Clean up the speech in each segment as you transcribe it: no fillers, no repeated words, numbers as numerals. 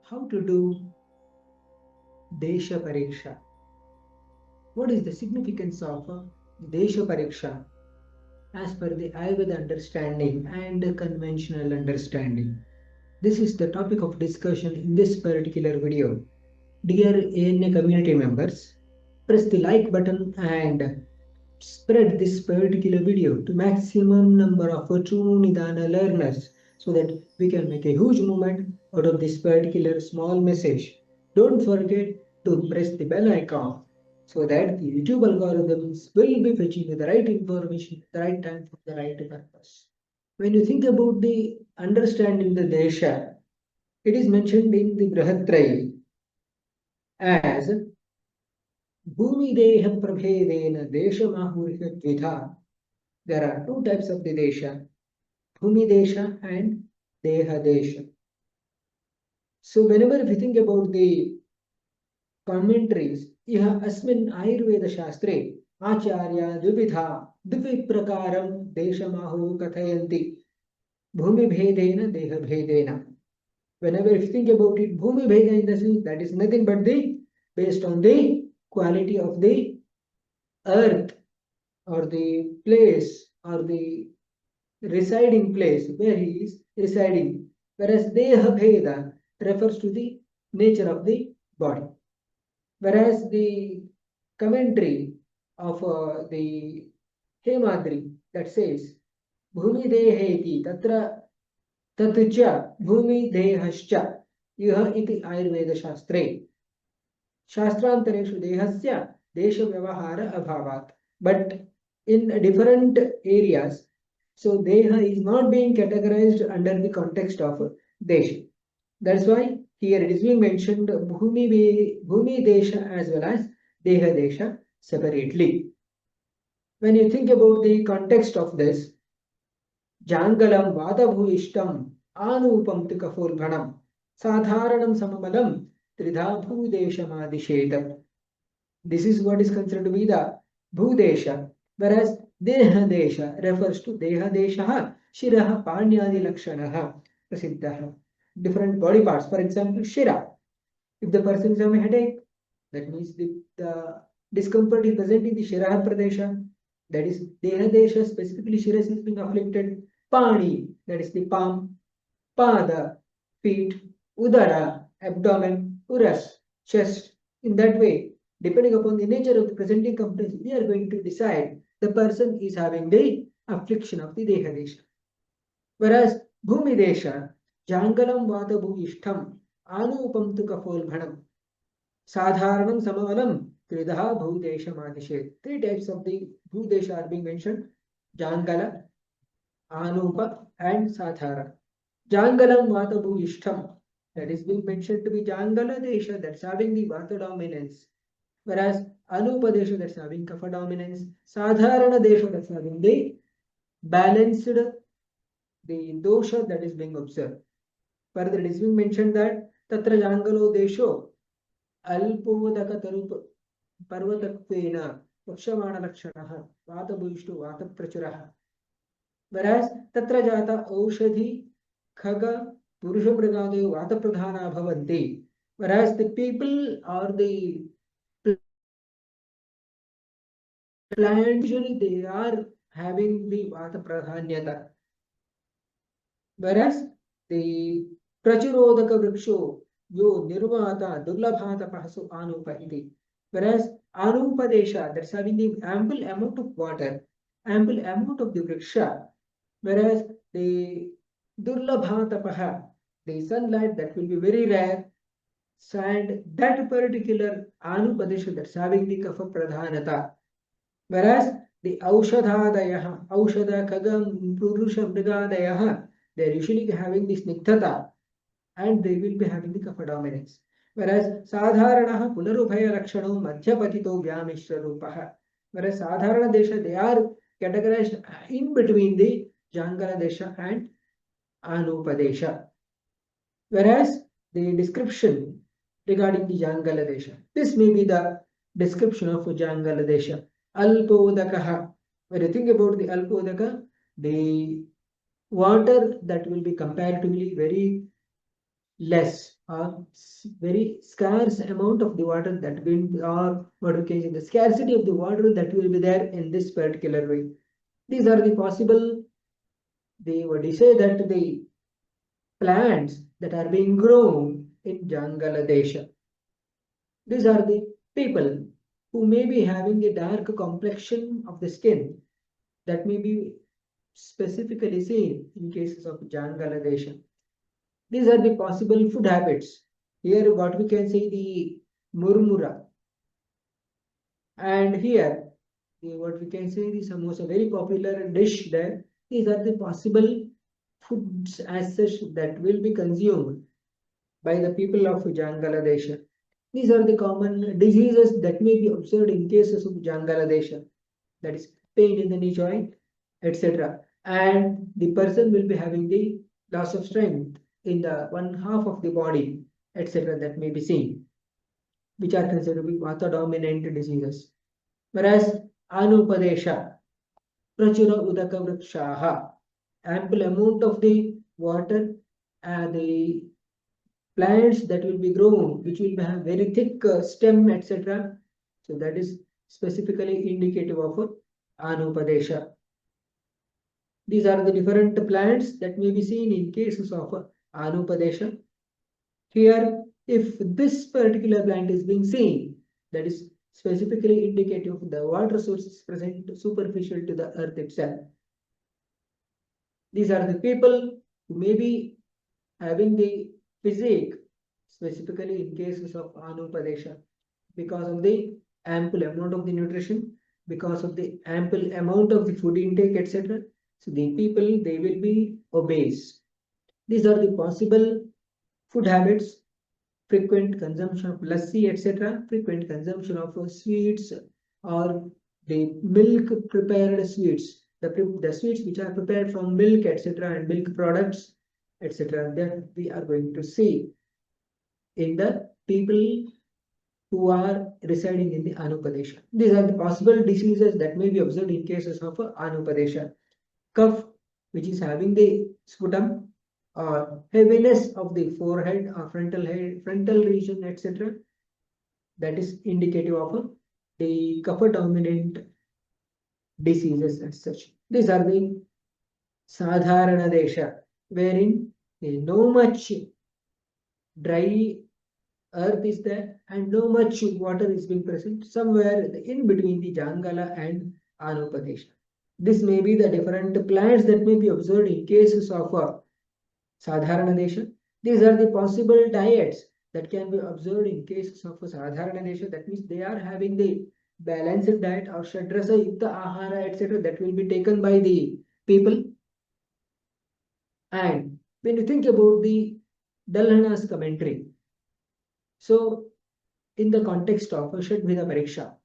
how to do Desha Pariksha. What is the significance of Desha Pariksha as per the Ayurveda understanding and the conventional understanding? This is the topic of discussion in this particular video. Dear ANA community members, press the like button and spread this particular video to maximum number of true Nidana learners so that we can make a huge movement out of this particular small message. Don't forget to press the bell icon so that the YouTube algorithms will be fetching you the right information at the right time for the right purpose. When you think about the understanding the Desha, it is mentioned in the Brihatrayi as Bhumi Deha Prabhedena Desha Mahurika Dvidha. There are two types of the Desha, Bhumi Desha and Deha Desha. So whenever we think about the commentaries, Iha Asmin Ayurveda Shastre, Acharya Dvividha, Dviprakaram Desha Mahu Kathayanti, Bhumi Bhedena Deha Bhedena. Whenever you think about it, Bhumi Bheda in the sense that is nothing but the based on the quality of the earth or the place or the residing place where he is residing, whereas Deha Bheda refers to the nature of the body. Whereas the commentary of the Hemadri that says Bhumi Deheti Tatra Tatcha Bhumi Dehascha Iha iti Ayurveda Shastre Shastrantareshu Dehasya Desha Vyavahara Abhavat. But in different areas, so Deha is not being categorized under the context of Desha. That's why here it is being mentioned Bhumi Desha as well as Deha Desha separately. When you think about the context of this, Jangalam Vadabhuishtam Anupam Tikafulbhanam Sadharanam Samamalam Tridha Bhudeshamadishetam. This is what is considered to be the Bhudesha, whereas Deha Desha refers to Deha Desha, Shiraha Panyadi Lakshanaha, Prasiddhaha. Different body parts, for example, Shira. If the person is having a headache, that means the discomfort is present in the Shiraha Pradesha, that is Deha Desha, specifically Shira is being afflicted. Pani, that is the palm. Pada, feet. Udara, abdomen. Uras, chest. In that way, depending upon the nature of the presenting complaints, we are going to decide the person is having the affliction of the Deha Desha. Whereas Bhumi Desha, Jangalam Vatabu Ishtam, Anupam tu Kafolbhanam, Sadharanam Samavalam, Tridha Bhudesha Madishet. Three types of the Bhudesha are being mentioned: Jangala, Anupa, and Sadhara. Jangalam Vatabu Ishtam, that is being mentioned to be Jangala Desha, that's having the Vata dominance. Whereas Anupa Desha, that's having Kapha dominance. Sadharana Desha, that's having the balanced the dosha that is being observed. Further, it is being mentioned that Tatra Jangalo Desho Alpodaka Tarup Parvatatvena Vakshamana Lakshanaha Vata Bhuishtu Vata Prachuraha. Whereas Tatra Jata Aushadhi Khaga Purusha Mrigade Vata Pradhana Bhavanti. Whereas the people or the plant usually they are having the Vata Pradhanyata. Whereas the Prachurodaka Vriksho Yo Nirvata Durlabhata Pahasu Anupa iti. Whereas Anupa Desha, that's having the ample amount of water, ample amount of the Vriksha. Whereas the Durlabhata Paha, the sunlight that will be very rare, and that particular Anupadesha that's having the Kapha Pradhanata. Whereas the Aushadhadayaha, Aushada Kagam Purusha Mrigadayaha, they are usually having this Niktata and they will be having the Kapha dominance. Whereas Sadharanaha Punarubhaya Lakshano Madhyapatito Vyamishra Rupaha. Whereas Sadharana Desha, they are categorized in between the Jangala Desha and Anupa Desha. Whereas the description regarding the Jangala Desha, this may be the description of Jangala Desha. Alpodakaha. When you think about the Alpodaka, the water that will be comparatively very less or very scarce amount of the water that will, or what we can say, the scarcity of the water that will be there in this particular way. These are the possible, what do you say, that the plants that are being grown in Jangala Desha. These are the people who may be having a dark complexion of the skin that may be specifically seen in cases of Jangala Desha. These are the possible food habits. Here, what we can say, the murmura, and here, what we can say, the samosa, very popular dish there. These are the possible foods as such that will be consumed by the people of Jangala Desha. These are the common diseases that may be observed in cases of Jangala Desha, that is pain in the knee joint, etc. And the person will be having the loss of strength in the one half of the body, etc. that may be seen, which are considered to be vata dominant diseases. Whereas Anupadesha, Prachura Udaka Vrikshaha, ample amount of the water, the plants that will be grown, which will have very thick stem, etc. So that is specifically indicative of Anupadesha. These are the different plants that may be seen in cases of Anupadesha. Here, if this particular plant is being seen, that is specifically indicative of the water sources present superficial to the earth itself. These are the people who may be having the physique, specifically in cases of Anupadesha, because of the ample amount of the nutrition, because of the ample amount of the food intake, etc. So the people, they will be obese. These are the possible food habits: frequent consumption of lassi, etc., frequent consumption of sweets or the milk prepared sweets, the sweets which are prepared from milk, etc., and milk products, etc., that we are going to see in the people who are residing in the Anupadesha. These are the possible diseases that may be observed in cases of Anupadesha. Cough, which is having the sputum, or heaviness of the forehead or frontal region, etc. That is indicative of the kapha dominant diseases as such. These are the Sadharana Desha, wherein no much dry earth is there and no much water is being present, somewhere in between the Jangala and Anupadesha. This may be the different plants that may be observed in cases of Sadharana Desha. These are the possible diets that can be observed in cases of Sadharana Desha. That means they are having the balanced diet or Shadrasa Yukta Ahara, etc. that will be taken by the people. And when you think about the Dalhana's commentary, so in the context of Shadvida Pariksha,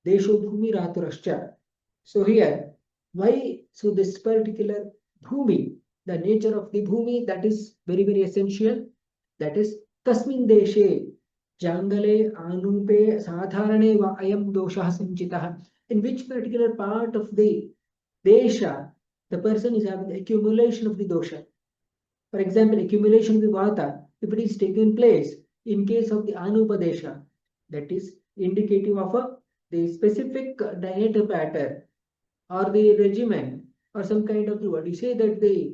Desho Bhumi Raturascha. So here, why? So this particular Bhumi, the nature of the Bhumi, that is very, very essential. That is Tasmin Deshe Jangale Anupe Sadharane Va Ayam Dosha Sanchitaha. In which particular part of the Desha, the person is having the accumulation of the dosha. For example, accumulation of the Vata, if it is taking place in case of the Anupadesha, that is indicative of the specific diet pattern or the regimen or some kind of the, what you say, that the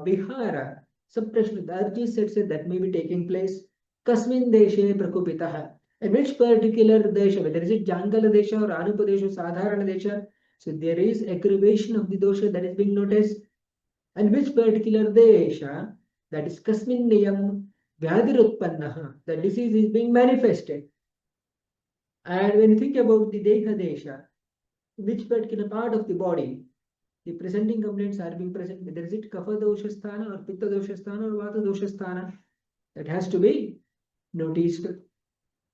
vihara, suppression, the urges, etc., that may be taking place. Kasmin deshe prakupitaha. In which particular desha, whether is it Jangala desha or Anupadesha, Sadharana desha, so there is aggravation of the dosha that is being noticed. And which particular desha, that is kasmin niyam vyadhirutpannaha, the disease is being manifested. And when you think about the Deha Desha, which particular part of the body the presenting complaints are being present, whether is it Kapha Dosha Sthana or Pitta Dosha Sthana or Vata Dosha Sthana, that has to be noticed.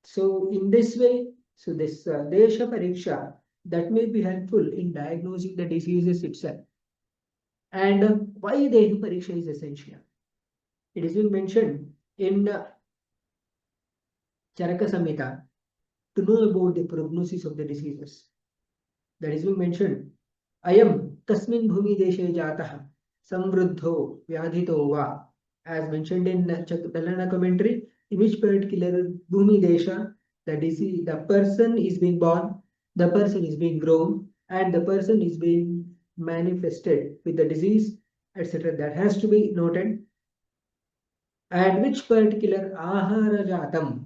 So in this way, so this Desha Pariksha, that may be helpful in diagnosing the diseases itself. And why Desha Pariksha is essential? It is being mentioned in Charaka Samhita to know about the prognosis of the diseases. That is being mentioned. Ayam tasmin bhumi deshe jatah samvruddho vyadhito va. as mentioned in Chalana commentary, in which particular Bhumi Desha, the person is being born, the person is being grown, and the person is being manifested with the disease, etc. That has to be noted. And which particular ahara jatam,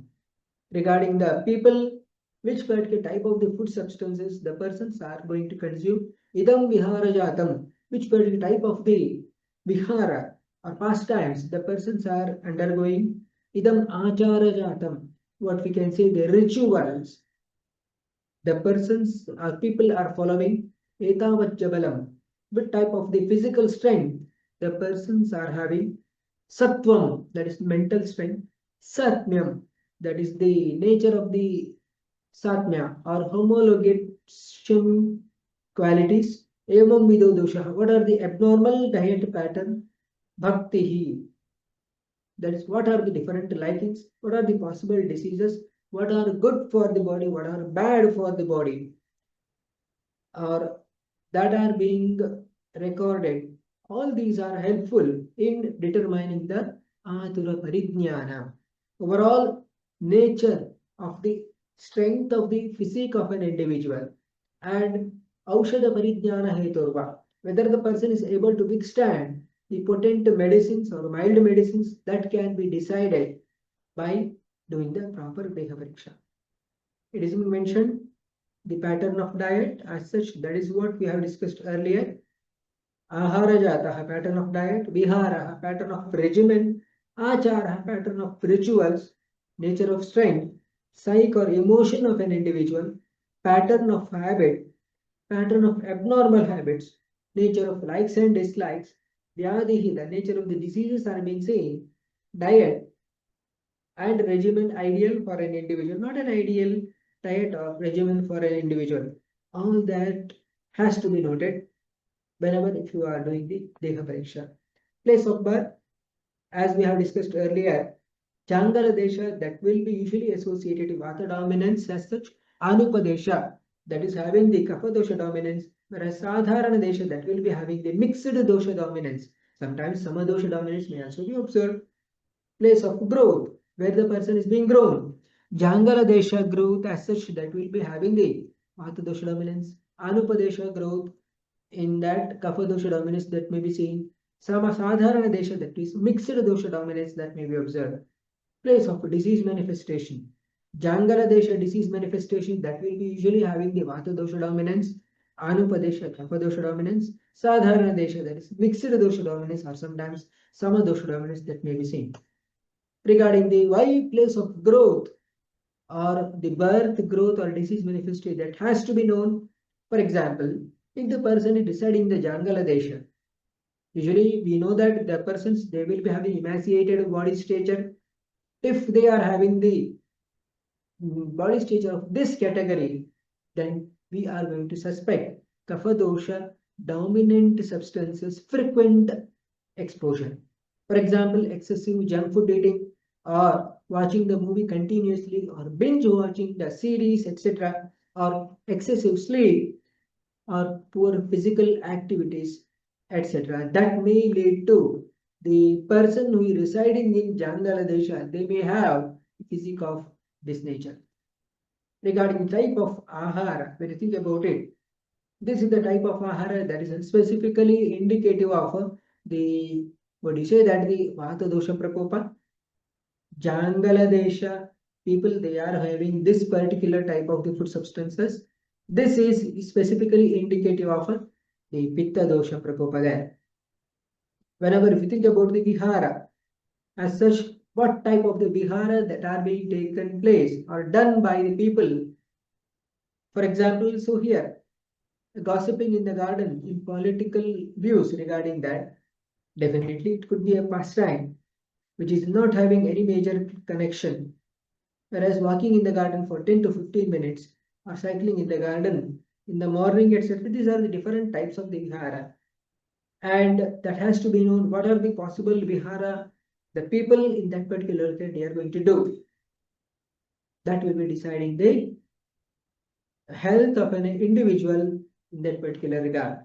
regarding the people, which particular type of the food substances the persons are going to consume. Idam vihara jatam, which particular type of the vihara or pastimes the persons are undergoing. Idam achara jatam, what we can say the rituals the persons or people are following. Etavat jabalam, what type of the physical strength the persons are having. Sattvam, that is mental strength. Satmyam, that is the nature of the satmya or homologation qualities. Evam vido dosha, what are the abnormal diet pattern? Bhaktihi, that is what are the different likings, what are the possible diseases, what are good for the body, what are bad for the body, or that are being recorded. All these are helpful in determining the Atura Parijnana, overall nature of the strength of the physique of an individual, and Aushadha Parijnana Heturva, whether the person is able to withstand the potent medicines or mild medicines, that can be decided by doing the proper Deha Pariksha. It is mentioned the pattern of diet as such, that is what we have discussed earlier. Ahara jataha, pattern of diet. Vihara, pattern of regimen. Achara, pattern of rituals. Nature of strength. Psyche or emotion of an individual. Pattern of habit. Pattern of abnormal habits. Nature of likes and dislikes. Vyadihi, the nature of the diseases are being seen. Diet and regimen ideal for an individual, not an ideal diet or regimen for an individual. All that has to be noted whenever if you are doing the Deha Pariksha. Place of birth, as we have discussed earlier, Changala Desha, that will be usually associated with Vata dominance as such, Anupadesha, that is having the Kapha dosha dominance, whereas Sadharana Desha, that will be having the mixed dosha dominance. Sometimes Sama dosha dominance may also be observed. Place of growth, where the person is being grown. Jangala Desha growth as such, that will be having the Vata dosha dominance. Anupadesha growth, in that Kapha dosha dominance that may be seen. Sama Sadharana Desha, that is mixed dosha dominance that may be observed. Place of disease manifestation. Jangala Desha disease manifestation, that will be usually having the Vata dosha dominance. Anupadesha Kapha dosha dominance. Sadharana Desha, that is mixed dosha dominance, or sometimes Sama dosha dominance that may be seen. Regarding the why place of growth or the birth, growth or disease manifestation, that has to be known. For example, if the person is residing in the Jangala Desha, usually we know that the persons, they will be having emaciated body stature. If they are having the body stature of this category, then we are going to suspect Kapha dosha dominant substances frequent exposure. For example, excessive junk food eating, or watching the movie continuously, or binge watching the series, etc., or excessive sleep, or poor physical activities, etc. That may lead to the person who is residing in Jangala Desha, they may have physique of this nature. Regarding type of ahara, when you think about it, this is the type of ahara that is specifically indicative of the, what do you say, that the Vata dosha prakopa. Jangala Desha people, they are having this particular type of the food substances. This is specifically indicative of the Pitta dosha prakopa there. Whenever if you think about the vihara, as such, what type of the vihara that are being taken place or done by the people. For example, so here, gossiping in the garden in political views regarding that, definitely it could be a pastime which is not having any major connection. Whereas walking in the garden for 10 to 15 minutes or cycling in the garden in the morning, etc., these are the different types of the vihara. And that has to be known what are the possible vihara the people in that particular they are going to do. That will be deciding the health of an individual in that particular regard.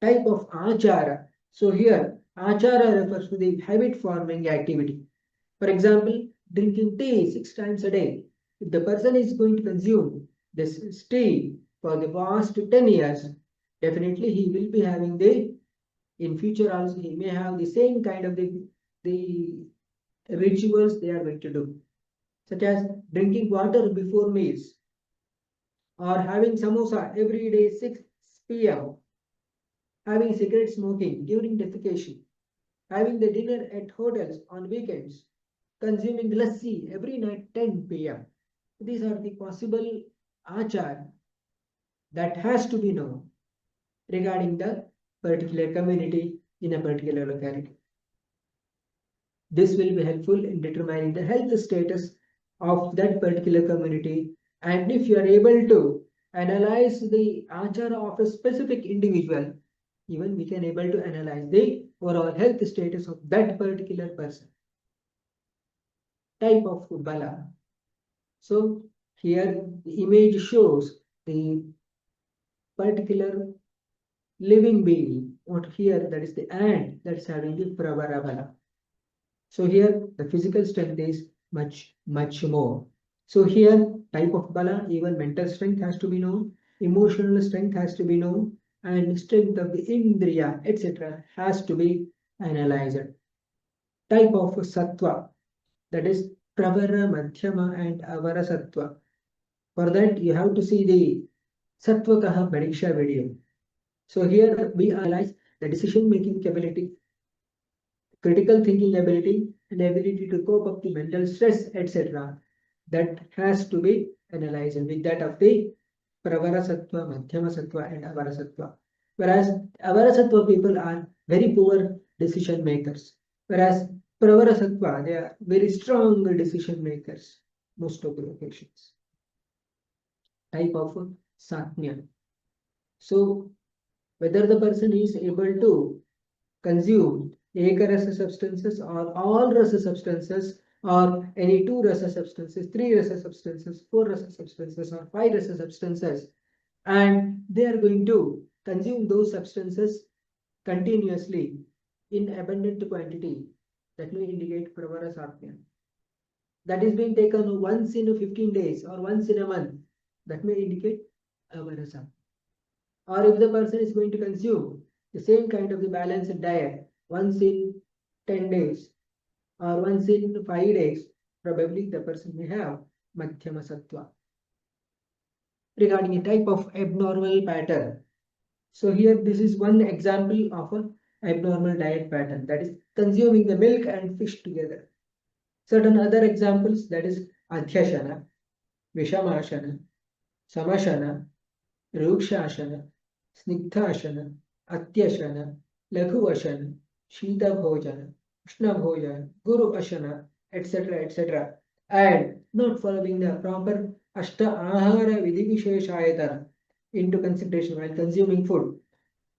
Type of achara. So here Achara refers to the habit forming activity. For example, drinking tea 6 times a day. If the person is going to consume this tea for the past 10 years, definitely he will be having in future also he may have the same kind of the rituals they are going to do, such as drinking water before meals or having samosa every day 6 p.m., having cigarette smoking during defecation, having the dinner at hotels on weekends, consuming lassi every night 10 p.m. These are the possible achar that has to be known regarding the particular community in a particular locality. This will be helpful in determining the health status of that particular community. And if you are able to analyze the achara of a specific individual, even we can able to analyze the overall health status of that particular person. Type of bala. So here the image shows the particular living being. What here that is the ant that is having the pravara bala. So here the physical strength is much more. So here type of bala, even mental strength has to be known, emotional strength has to be known, and strength of the indriya, etc. has to be analyzed. Type of sattva, that is pravara, madhyama, and avara sattva. For that you have to see the Sattva Pariksha video. So here we analyze the decision making capability, critical thinking ability, and ability to cope up to mental stress, etc. That has to be analyzed with that of the Pravara Sattva, Madhyama Sattva, and Avara Sattva. Whereas Avara Sattva people are very poor decision makers. Whereas Pravara Sattva, they are very strong decision makers most of the occasions. Type of Satnya. So whether the person is able to consume ekarasa substances or all rasa substances or any 2 rasa substances, 3 rasa substances, 4 rasa substances or 5 rasa substances, and they are going to consume those substances continuously in abundant quantity, that may indicate pravara satya. That is being taken once in 15 days or once in a month, that may indicate avara satya. Or if the person is going to consume the same kind of the balanced diet once in 10 days or once in 5 days, probably the person may have madhyama sattva. Regarding a type of abnormal pattern. So here this is one example of an abnormal diet pattern, that is consuming the milk and fish together. Certain other examples, that is adhyashana, vishamashana, samashana, rukshashana, snigdhashana, atyashana, laghuvashana, shita bhojana, ushna bhojana, guru ashana, etc. etc. And not following the proper ashta ahara vidhi visheshayatana into consideration while consuming food,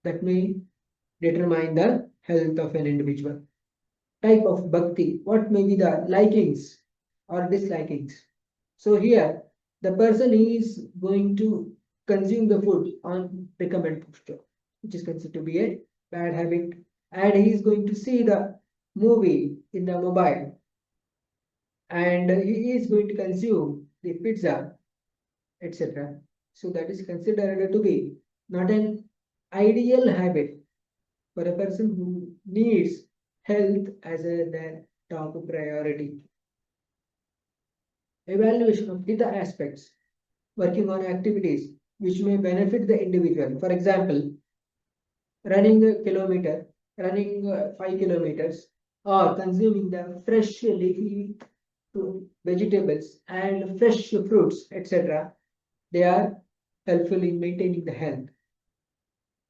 that may determine the health of an individual. Type of bhakti, what may be the likings or dislikings. So here the person is going to consume the food on recumbent posture, which is considered to be a bad habit, and he is going to see the movie in the mobile, and he is going to consume the pizza, etc. So that is considered to be not an ideal habit for a person who needs health as their top priority. Evaluation of other aspects, working on activities which may benefit the individual. For example, running a kilometer, running 5 kilometers, or consuming the fresh leafy vegetables and fresh fruits, etc. They are helpful in maintaining the health.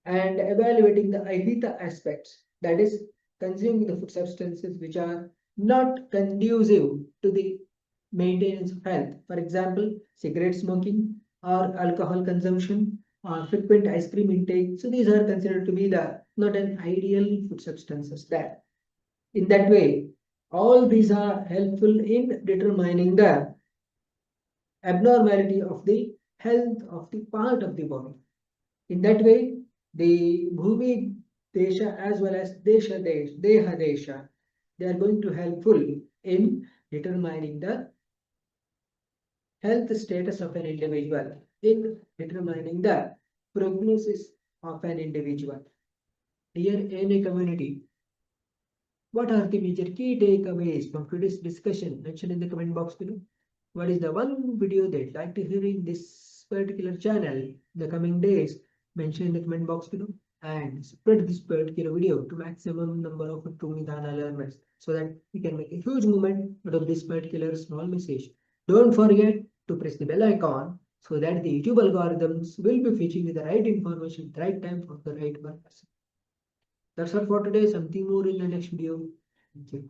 And evaluating the ahita aspects, that is consuming the food substances which are not conducive to the maintenance of health. For example, cigarette smoking or alcohol consumption or frequent ice cream intake. So these are considered to be the not an ideal food substances. That in that way, all these are helpful in determining the abnormality of the health of the part of the body. In that way, the Bhumi Desha as well as Deha Desha. They are going to helpful in determining the health status of an individual, in determining the prognosis of an individual. Here in a community, what are the major key takeaways from today's discussion? Mention in the comment box below. What is the one video that you'd like to hear in this particular channel in the coming days? Mention in the comment box below and spread this particular video to maximum number of Nidana learners so that we can make a huge movement out of this particular small message. Don't forget to press the bell icon so that the YouTube algorithms will be featuring you the right information at the right time for the right purpose. That's all for today. Something more in the next video. Thank you.